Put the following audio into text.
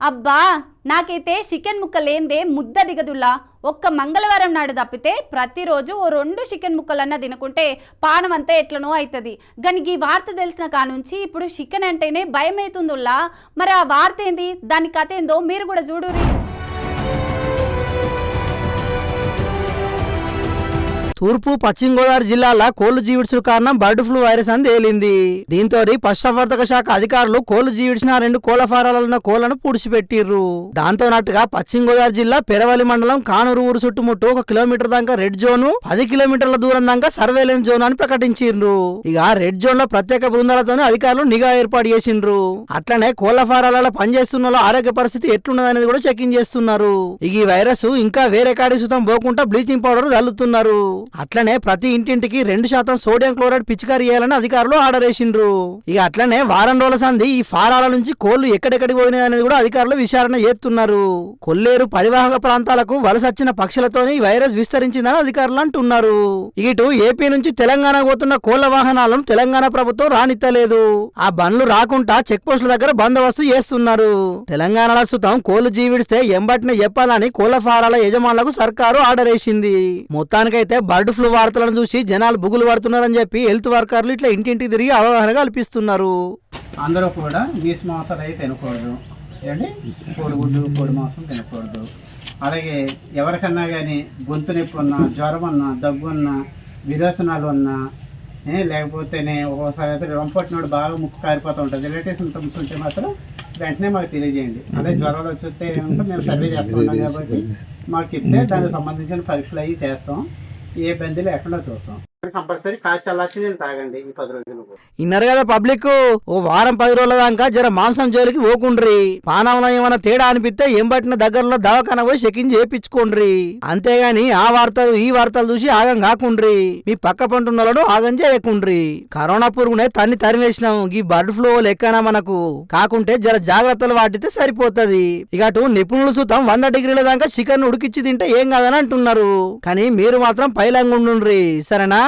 అబ్బా నాకైతే చికెన్ ముక్క లేందే ముద్ద దిగదుల్లా. ఒక్క మంగళవారం నాడు తప్పితే ప్రతిరోజు ఓ 2 చికెన్ ముక్కలన్నా తినుకుంటే పానం అంతా ఎట్లనో అవుతుంది. గనికి ఈ వార్త తెలిసిన కానుంచి ఇప్పుడు చికెన్ అంటేనే భయం అవుతుందిల్లా. మరి ఆ వార్త ఏంది, దాని కథ ఏందో మీరు కూడా చూడురి. తూర్పు పశ్చిమ గోదావరి జిల్లాల కోళ్లు జీవిడ్చుడు కారణం బర్డ్ ఫ్లూ వైరస్ అని తేలింది. దీంతో పశుసంవర్ధక శాఖ అధికారులు కోళ్లు జీవిడ్చిన 2 కోళ్ల ఫారాలలో కోళ్లను పూడ్చిపెట్టిర్రు. దాంతో నాటుగా పశ్చిమ గోదావరి జిల్లా పెరవలి మండలం కానూరు ఊరు చుట్టుముట్టు 1 కిలోమీటర్ దాకా రెడ్ జోన్, 10 కిలోమీటర్ల దూరం దాకా సర్వేలెన్స్ జోన్ అని ప్రకటించిండ్రు. ఇక రెడ్ జోన్ లో ప్రత్యేక బృందాలతో అధికారులు నిఘా ఏర్పాటు చేసిండ్రు. అట్లనే కోళ్ల ఫారాలలో పనిచేస్తున్న ఆరోగ్య పరిస్థితి ఎట్లున్నదనేది కూడా చెకింగ్ చేస్తున్నారు. ఇక ఈ వైరస్ ఇంకా వేరే కాడి సుతం పోకుండా బ్లీచింగ్ పౌడర్ చల్లుతున్నారు. అట్లనే ప్రతి ఇంటింటికి 2% సోడియం క్లోరైడ్ పిచికారీ చేయాలని అధికారులు ఆర్డర్ వేసిండ్రు. ఇక అట్లనే వారం రోజుల సంది ఈ ఫారాల నుంచి కోళ్లు ఎక్కడెక్కడికి పోయినాయి అనేది కూడా అధికారులు విచారణ చేస్తున్నారు. కొల్లేరు పరివాహక ప్రాంతాలకు వలసొచ్చిన పక్షులతోని ఈ వైరస్ విస్తరించిందని అధికారులు అంటున్నారు. ఇటు ఏపీ నుంచి తెలంగాణ పోతున్న కోళ్ల వాహనాలను తెలంగాణ ప్రభుత్వం రానిత్తలేదు. ఆ బండ్లు రాకుండా చెక్ పోస్టుల దగ్గర బందోబస్తు చేస్తున్నారు. తెలంగాణలో సుతం కోళ్లు జీవిడిస్తే ఎంబటినే చెప్పాలని కోళ్ల ఫారాల యజమానులకు సర్కారు ఆర్డర్ వేసింది. మొత్తానికైతే బర్డ్ ఫ్లూ వార్తలను చూసి జనాలు బుగులు పడుతున్నారని చెప్పి హెల్త్ వర్కర్లు ఇట్లా ఇంటింటికి తిరిగి అవగాహన కల్పిస్తున్నారు. అందరూ కూడా నీసు మాంసాలు అయితే తినకూడదు అండి, కోడిగుడ్డు కోడి మాంసం తినకూడదు. అలాగే ఎవరికన్నా కానీ గొంతు నొప్పి ఉన్నా, జ్వరం ఉన్నా, దగ్గు ఉన్నా, విరోచనాలు ఉన్నా, లేకపోతేనే ఒక్కోసారి అయితే రొంపట్టినోడు బాగా ముక్కు కారిపోతూ ఉంటుంది, రిలేటివ్ సింటమ్స్ ఉంటే మాత్రం వెంటనే మాకు తెలియజేయండి. అదే జ్వరాలు వచ్చి మేము సర్వే చేస్తూ ఉంటాం కాబట్టి మాకు చెప్తే దానికి సంబంధించిన పరీక్షలు అవి చేస్తాం. ఏ ఇబ్బంది లేకుండా చూస్తాం. కంపల్సరీ కాచి చల్లార్చి నేను తాగండి ఈ 10 రోజులు. ఇన్నారు కదా పబ్లిక్, ఓ వారం 10 రోజుల దాకా జర మాంసం జోలికి పోకుండ్రి. పానంలో ఏమైనా తేడా అనిపిస్తే ఎంబట్టిన దగ్గరలో దవాఖాన పోయి చెకింగ్ చేయించుకోండ్రి. అంతేగాని ఆ వార్తలు ఈ వార్తలు చూసి ఆగం కాకుండ్రి. మీ పక్క పంటున్నలను ఆగం చేయకుండ్రి. కరోనా పురుగునే తరిమేసినాం, ఈ బర్డ్ ఫ్లూ లెక్కన మనకు కాకుంటే జర జాగ్రత్తలు వాటితే సరిపోతది. ఇక అటు నిపుణులు సుతం 100 డిగ్రీల దాకా చికెన్ ఉడికిచ్చి తింటే ఏం కాదని అంటున్నారు. కానీ మీరు మాత్రం పైలంగుండ్రి, సరేనా?